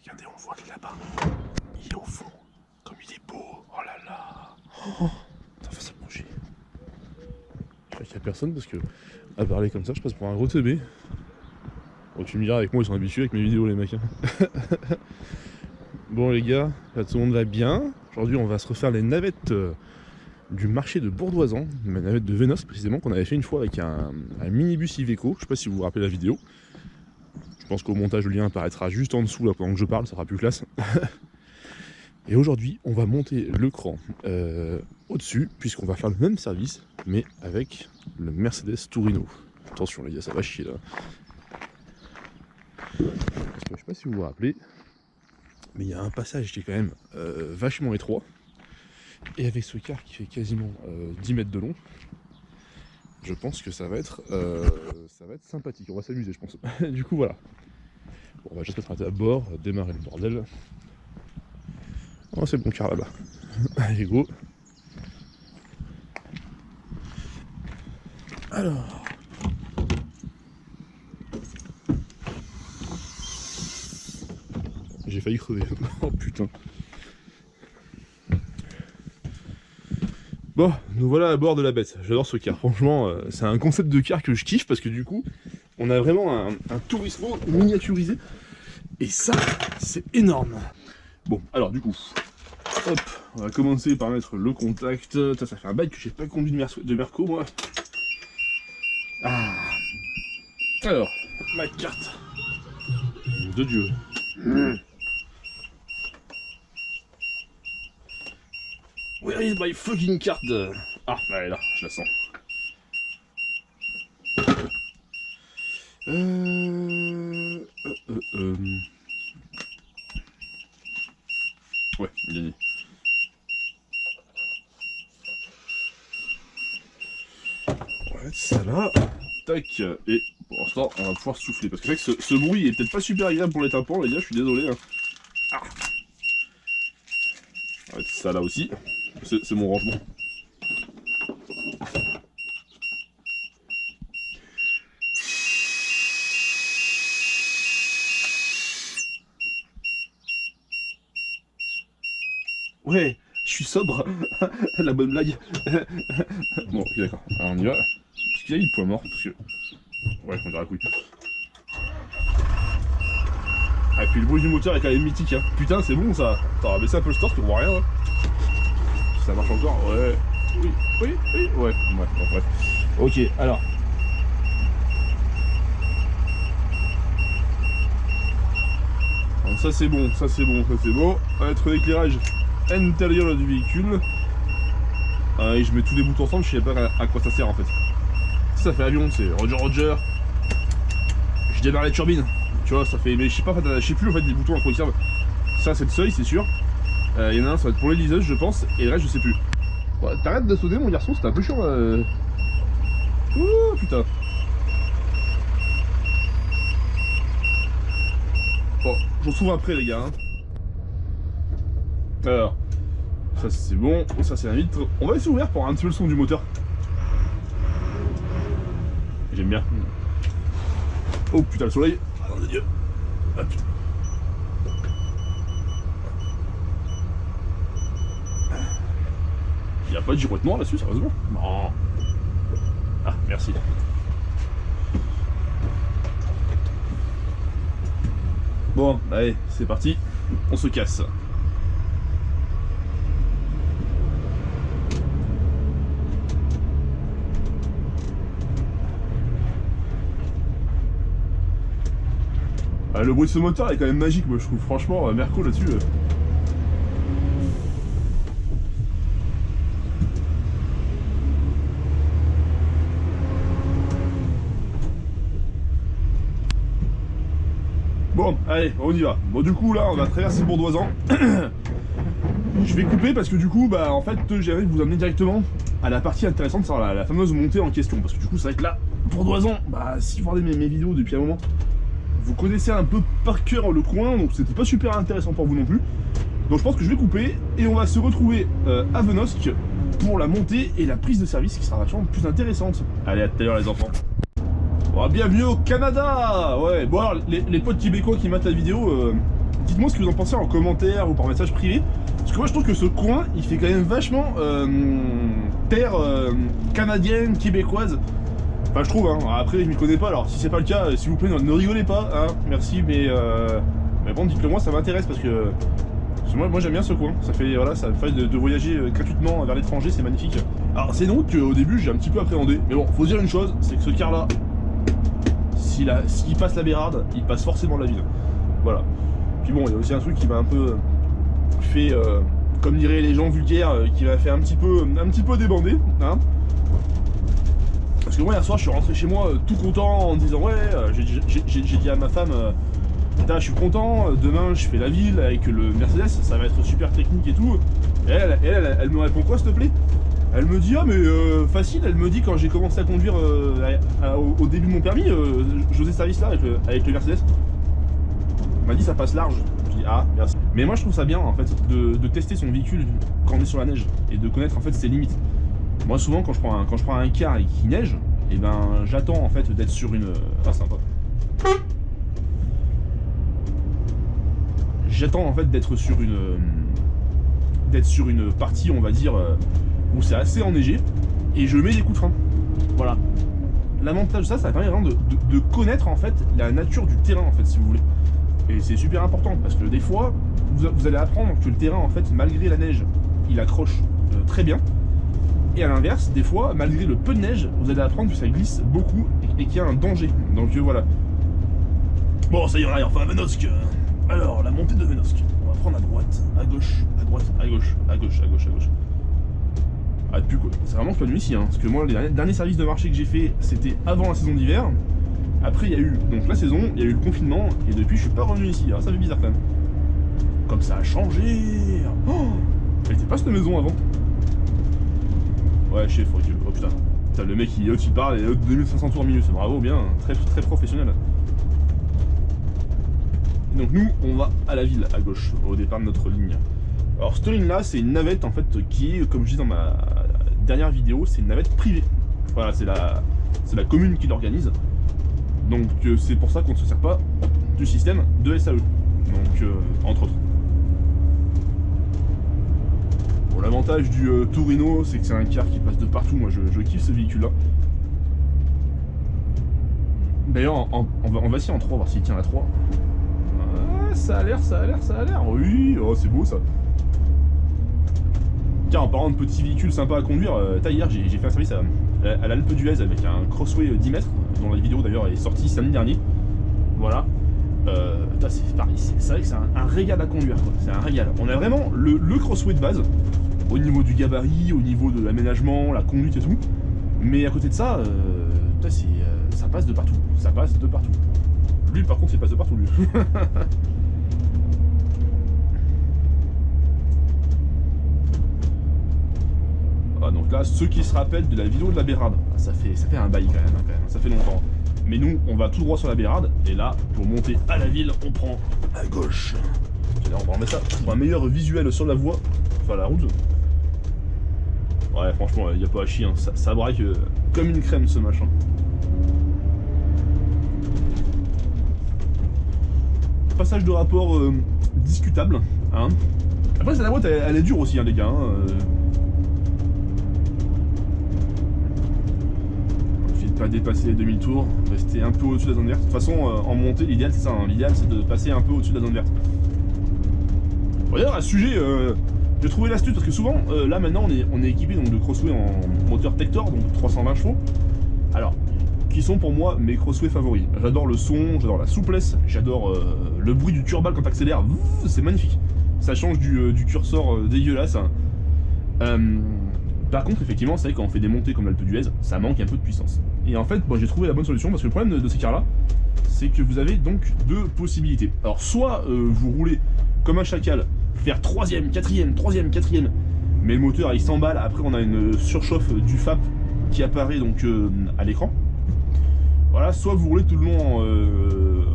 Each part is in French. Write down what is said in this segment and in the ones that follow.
Regardez, on voit qu'il est là-bas. Il est au fond. Comme il est beau. Oh là là. Oh, ça va se manger. Je crois qu'il n'y a personne parce que, à parler comme ça, je passe pour un gros teubé. Bon, tu me diras, avec moi, ils sont habitués avec mes vidéos, les mecs. Hein. Bon, les gars, là, tout le monde va bien. Aujourd'hui, on va se refaire les navettes du marché de Bourdoisan, la navette de Vénos précisément, qu'on avait fait une fois avec un minibus Iveco. Je sais pas si vous vous rappelez la vidéo. Je pense qu'au montage, le lien apparaîtra juste en dessous là pendant que je parle, ça sera plus classe. Et aujourd'hui, on va monter le cran au-dessus, puisqu'on va faire le même service, mais avec le Mercedes Tourino. Attention les gars, ça va chier là. Parce que je sais pas si vous vous rappelez, mais il y a un passage qui est quand même vachement étroit. Et avec ce car qui fait quasiment 10 mètres de long, je pense que ça va être sympathique. On va s'amuser, je pense. Du coup, voilà. Bon, on va juste mettre à bord, démarrer le bordel. Oh, c'est le bon car là-bas. Allez, go. Alors. J'ai failli crever. Oh putain. Bon, nous voilà à bord de la bête. J'adore ce car. Franchement, c'est un concept de car que je kiffe parce que du coup, on a vraiment un Turismo miniaturisé. Et ça, c'est énorme. Bon, alors du coup, hop, on va commencer par mettre le contact. Ça fait un bail que j'ai pas conduit de Merco, moi. Ah. Alors, ma carte. De Dieu. Where is my fucking card? Ah, elle est là, je la sens. Ouais, gagné. On va mettre ça là. Tac. Et pour l'instant, on va pouvoir souffler. Parce que c'est vrai que ce bruit est peut-être pas super agréable pour les tympans, les gars, je suis désolé. Hein. Ah. On va mettre ça là aussi. C'est mon rangement. Ouais, je suis sobre. La bonne blague. Bon, ok, d'accord. Alors on y va. Parce qu'il y a le point mort. Parce que. Ouais, on dirait la couille. Ah, et puis le bruit du moteur est quand même mythique. Hein. Putain, c'est bon ça. Attends, on va baisser un peu le store, parce qu'on voit rien. Hein. Si ça marche encore, ouais. Oui, oui, oui, ouais. Bon, bref. Ok, alors. Alors ça c'est bon, ça c'est bon, ça c'est bon. On va mettre l'éclairage intérieur du véhicule. Et je mets tous les boutons ensemble, je sais pas à quoi ça sert en fait. Ça fait avion, c'est Roger Roger. Je démarre les turbines. Tu vois, ça fait. Mais je sais pas, je sais plus en fait des boutons à quoi ils servent. Ça c'est le seuil, c'est sûr. Il y en a un, ça va être pour les liseuses, je pense, et le reste, je sais plus. Ouais, t'arrêtes de sonner, mon garçon, c'était un peu chiant. Ouh, putain. Bon, j'en trouve après, les gars. Hein. Alors, ça c'est bon, ça c'est un vitre. On va essayer d'ouvrir pour un petit peu le son du moteur. J'aime bien. Oh putain, le soleil. Oh mon dieu. Ah putain. Il n'y a pas de girouettement là-dessus, sérieusement? Non. Ah, merci. Bon, allez, c'est parti. On se casse. Ah, le bruit de ce moteur est quand même magique, moi je trouve. Franchement, Merco là-dessus. Bon, allez, on y va. Bon, du coup, là, on va traverser Bourdoisan. Je vais couper parce que du coup, bah, en fait, j'ai envie de vous amener directement à la partie intéressante, c'est la fameuse montée en question. Parce que du coup, c'est vrai que là, Bourdoisan, bah, si vous regardez mes vidéos depuis un moment, vous connaissez un peu par cœur le coin, donc c'était pas super intéressant pour vous non plus. Donc je pense que je vais couper et on va se retrouver à Venosque pour la montée et la prise de service qui sera vachement plus intéressante. Allez, à tout à l'heure les enfants. Oh, bienvenue au Canada. Ouais, bon alors, les potes québécois qui matent la vidéo, dites-moi ce que vous en pensez en commentaire ou par message privé. Parce que moi je trouve que ce coin, il fait quand même vachement terre canadienne, québécoise. Enfin je trouve, hein. Après je m'y connais pas, alors si c'est pas le cas, s'il vous plaît ne rigolez pas, hein. Merci, mais bon dites-le moi, ça m'intéresse parce que moi j'aime bien ce coin. Ça fait voilà, ça me fait de voyager gratuitement vers l'étranger, c'est magnifique. Alors c'est donc qu'au début j'ai un petit peu appréhendé, mais bon, faut dire une chose, c'est que ce car là, s'il passe la Bérarde, il passe forcément la ville. Voilà. Puis bon, il y a aussi un truc qui m'a un peu fait, comme diraient les gens vulgaires, qui m'a fait un petit peu débander, hein. Parce que moi hier soir je suis rentré chez moi tout content en me disant ouais, j'ai dit à ma femme, putain je suis content, demain je fais la ville avec le Mercedes, ça va être super technique et tout. Et elle me répond quoi s'il te plaît? Elle me dit ah mais facile, elle me dit quand j'ai commencé à conduire au début de mon permis, j'osais service là avec le Mercedes. Elle m'a dit ça passe large. Je dis ah merci. Mais moi je trouve ça bien en fait de tester son véhicule quand on est sur la neige et de connaître en fait ses limites. Moi souvent quand je prends un car et qu'il neige, et ben j'attends en fait d'être sur une. Ah sympa. J'attends en fait d'être sur une partie on va dire où c'est assez enneigé et je mets des coups de frein. Voilà. L'avantage de ça permet vraiment de connaître en fait la nature du terrain en fait si vous voulez. Et c'est super important parce que des fois vous allez apprendre que le terrain en fait malgré la neige il accroche très bien. Et à l'inverse, des fois, malgré le peu de neige, vous allez apprendre que ça glisse beaucoup et qu'il y a un danger. Donc voilà. Bon, ça y est, on arrive enfin à Manosque. Alors, la montée de Manosque. On va prendre à droite, à gauche, à droite, à gauche, à gauche, à gauche, à gauche. Ah, depuis quoi. C'est vraiment pas venu ici, hein. Parce que moi, les derniers services de marché que j'ai fait, c'était avant la saison d'hiver. Après, il y a eu donc la saison, il y a eu le confinement, et depuis, je suis pas revenu ici. Alors, ça fait bizarre quand même. Comme ça a changé. Oh, elle était pas cette maison avant. Ouais, chef, oh putain. Putain, le mec il parle et 2500 tours minute, bravo, bien, très, très professionnel. Donc nous, on va à la ville, à gauche, au départ de notre ligne. Alors cette ligne là, c'est une navette en fait qui est, comme je dis dans ma dernière vidéo, c'est une navette privée. Voilà, c'est la commune qui l'organise. Donc c'est pour ça qu'on ne se sert pas du système de SAE. Donc entre autres. Bon, l'avantage du Torino, c'est que c'est un car qui passe de partout. Moi, je kiffe ce véhicule-là. D'ailleurs, on va essayer en 3, voir s'il tient à 3. Ça a l'air. Oui, oh, c'est beau ça. Tiens, en parlant de petits véhicules sympas à conduire, hier, j'ai fait un service à l'Alpe d'Huez avec un Crossway 10 mètres, dont la vidéo d'ailleurs est sortie samedi dernier. Voilà. C'est pareil, c'est vrai que c'est un régal à conduire, quoi. C'est un régal. On a vraiment le Crossway de base, au niveau du gabarit, au niveau de l'aménagement, la conduite et tout. Mais à côté de ça, ça passe de partout. Ça passe de partout. Lui, par contre, il passe de partout, lui. Ah, donc là, ceux qui se rappellent de la vidéo de la Bérarde, ça fait un bail quand même, ça fait longtemps. Mais nous, on va tout droit sur la Bérarde, et là, pour monter à la ville, on prend à gauche. On va remettre ça pour un meilleur visuel sur la voie, enfin la route. Ouais, franchement, il n'y a pas à chier, hein. Ça braque comme une crème ce machin. Passage de rapport discutable, hein. Après, la boîte, elle est dure aussi, hein, les gars. Pas dépasser les 2000 tours, rester un peu au-dessus de la zone verte. De toute façon, en montée, l'idéal c'est ça, hein. L'idéal c'est de passer un peu au-dessus de la zone verte. D'ailleurs, à ce sujet, j'ai trouvé l'astuce parce que souvent, là maintenant, on est équipé donc, de Crossway en moteur Tector, donc 320 chevaux. Alors, qui sont pour moi mes Crossway favoris. J'adore le son, j'adore la souplesse, j'adore le bruit du turbal quand t'accélères, c'est magnifique. Ça change du curseur dégueulasse. Par contre, effectivement, c'est vrai quand on fait des montées comme l'Alpe d'Huez, ça manque un peu de puissance. Et en fait, j'ai trouvé la bonne solution parce que le problème de ces cars-là, c'est que vous avez donc deux possibilités. Alors, soit vous roulez comme un chacal, faire 3ème, 4ème, 3ème, 4ème, mais le moteur il s'emballe, après on a une surchauffe du FAP qui apparaît donc à l'écran. Voilà, soit vous roulez tout le long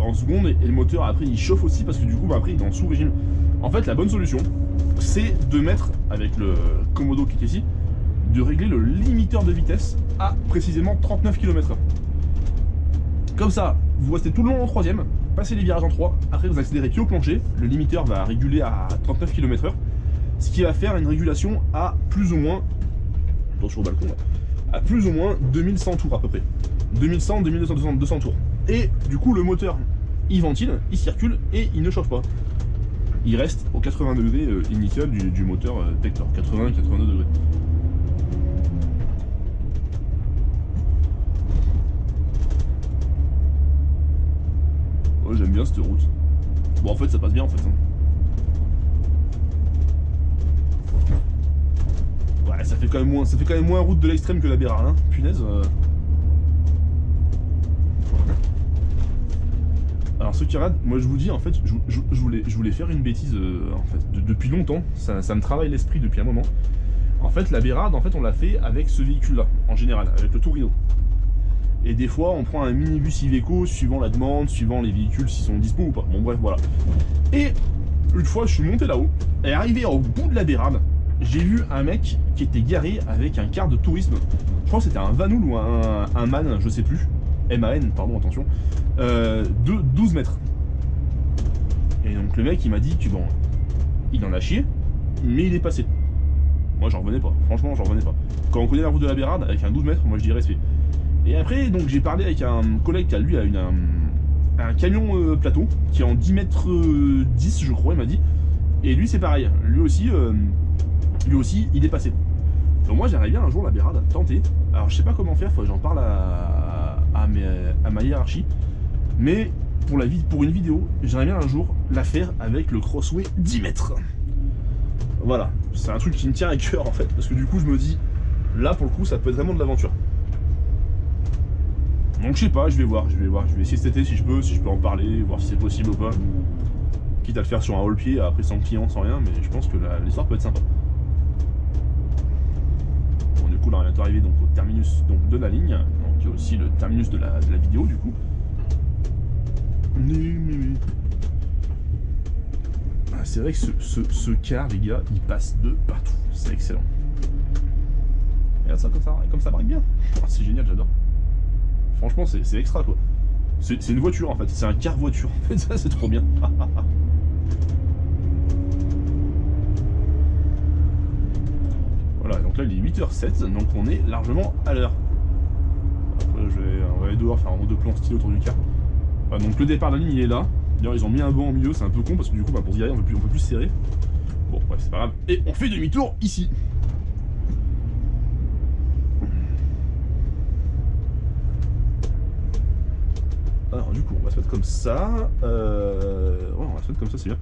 en seconde et le moteur après il chauffe aussi parce que du coup après il est en sous-régime. En fait, la bonne solution, c'est de mettre, avec le Komodo qui est ici, de régler le limiteur de vitesse à précisément 39 km/h. Comme ça, vous restez tout le long en troisième, passez les virages en 3, après vous accélérez pied au plancher, le limiteur va réguler à 39 km/h, ce qui va faire une régulation à plus ou moins, attention au balcon, là, à plus ou moins 2100 tours à peu près. 2100, 2200, 200 tours. Et du coup le moteur, il ventile, il circule et il ne chauffe pas. Il reste au 80 degrés initial du moteur Vector, 80-82 degrés. Ouais, j'aime bien cette route. Bon en fait ça passe bien en fait. Hein. Ouais, ça fait quand même moins route de l'extrême que la Bérard, hein. Punaise. Alors ceux qui radent, moi je vous dis en fait, je voulais faire une bêtise en fait, depuis longtemps, ça me travaille l'esprit depuis un moment. En fait la Bérard, en fait on l'a fait avec ce véhicule là, en général, avec le Torino. Et des fois on prend un minibus Iveco suivant la demande, suivant les véhicules s'ils sont dispo ou pas. Bon bref voilà. Et une fois je suis monté là-haut, et arrivé au bout de la Bérard, j'ai vu un mec qui était garé avec un car de tourisme. Je crois que c'était un Vanoul ou un MAN, je sais plus. MAN, pardon, attention. De 12 mètres. Et donc le mec il m'a dit que bon, il en a chié, mais il est passé. Moi j'en revenais pas, franchement j'en revenais pas. Quand on connaît la route de la Bérard avec un 12 mètres, moi je dis respect. Et après donc j'ai parlé avec un collègue qui a lui un camion plateau qui est en 10 mètres 10 je crois il m'a dit. Et lui c'est pareil, lui aussi il est passé. Donc moi j'aimerais bien un jour la Bérard tenter. Alors je sais pas comment faire, faut que j'en parle à ma hiérarchie. Mais pour une vidéo, j'aimerais bien un jour la faire avec le Crossway 10 mètres. Voilà, c'est un truc qui me tient à cœur en fait, parce que du coup je me dis, là pour le coup ça peut être vraiment de l'aventure. Donc je sais pas, je vais essayer cet été si je peux en parler, voir si c'est possible ou pas. Quitte à le faire sur un haut-pied, après sans client, sans rien, mais je pense que l'histoire peut être sympa. Bon du coup là on est arrivé donc au terminus donc, de la ligne, donc il y a aussi le terminus de la vidéo du coup. Ah, c'est vrai que ce car, les gars, il passe de partout. C'est excellent. Regarde ça comme ça braque bien. Oh, c'est génial, j'adore. Franchement, c'est extra quoi. C'est une voiture en fait, c'est un car voiture. En fait, ça c'est trop bien. Voilà, donc là il est 8h07, donc on est largement à l'heure. Après, on va aller devoir faire un de plan stylé autour du car. Voilà, donc le départ de la ligne il est là. D'ailleurs ils ont mis un banc au milieu, c'est un peu con parce que du coup pour se garer on peut plus serrer. Bon bref c'est pas grave. Et on fait demi-tour ici. Alors du coup on va se mettre comme ça. Ouais on va se mettre comme ça, c'est bien.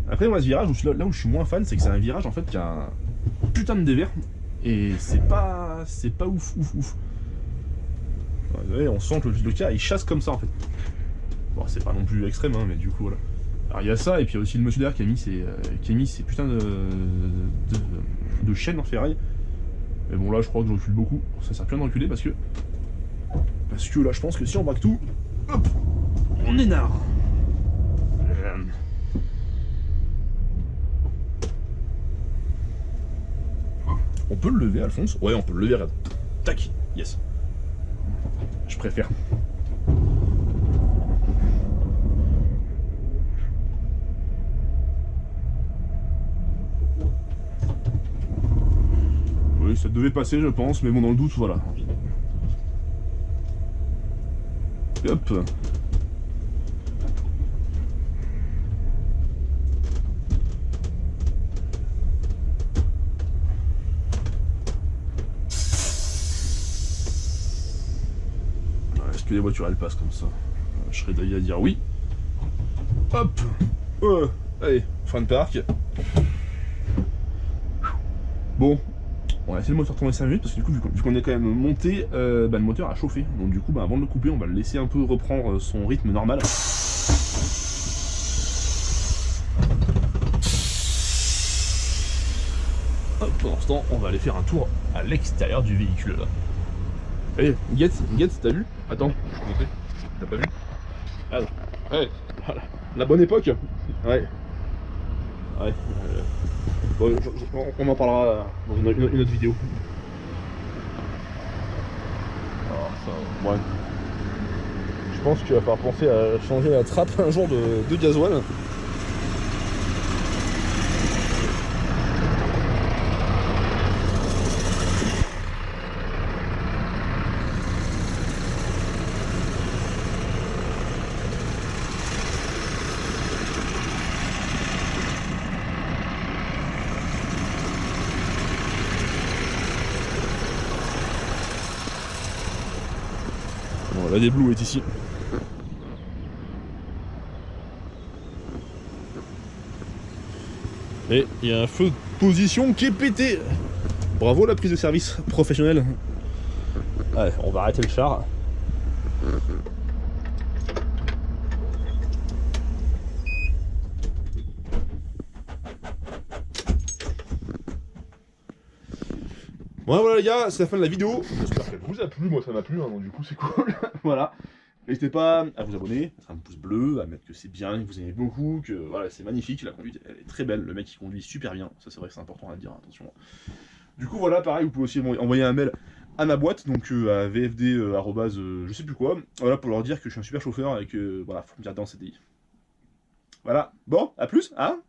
Après moi ce virage, là où je suis moins fan, c'est que c'est un virage en fait qui a un putain de dévers. Et c'est pas ouf. Vous voyez, on sent que le car il chasse comme ça en fait. Bon, c'est pas non plus extrême, hein, mais du coup voilà. Alors il y a ça, et puis il y a aussi le monsieur derrière qui a mis ses putains de chaînes en ferraille. Mais bon là je crois que je recule beaucoup. Ça sert plus à de reculer parce que là je pense que si on braque tout, hop, on est nard. On peut le lever Alphonse? Ouais on peut le lever, regarde. Tac, yes. Je préfère. Oui, ça devait passer, je pense, mais bon, dans le doute, voilà. Hop. Est-ce que les voitures, elles passent comme ça? Je serais d'ailleurs à dire oui. Hop. Allez, fin de parc. Bon. On va essayer le moteur tourner 5 minutes parce que du coup vu qu'on est quand même monté, le moteur a chauffé. Donc du coup avant de le couper on va le laisser un peu reprendre son rythme normal. Hop, pendant ce temps on va aller faire un tour à l'extérieur du véhicule là. Allez, Getz, t'as vu? Attends, je peux monter. T'as pas vu? Ah, ouais, voilà. La bonne époque. Ouais. Ouais. Bon, on en parlera dans une autre vidéo. Alors, ça, ouais. je pense qu'il va falloir penser à changer la trappe un jour de gasoil. Bon, la déblou est ici. Et il y a un feu de position qui est pété. Bravo la prise de service professionnelle. Allez, on va arrêter le char. Bon voilà les gars, c'est la fin de la vidéo. J'espère qu'elle vous a plu, moi ça m'a plu, hein, donc du coup c'est cool. Voilà. N'hésitez pas à vous abonner, à mettre un pouce bleu, à mettre que c'est bien, que vous aimez beaucoup, que voilà, c'est magnifique, la conduite elle est très belle, le mec il conduit super bien, ça c'est vrai que c'est important à dire, attention. Du coup voilà, pareil, vous pouvez aussi envoyer un mail à ma boîte, donc à vfd, je sais plus quoi, voilà, pour leur dire que je suis un super chauffeur et que voilà, faut me dire dans CDI. Voilà, bon, à plus, hein.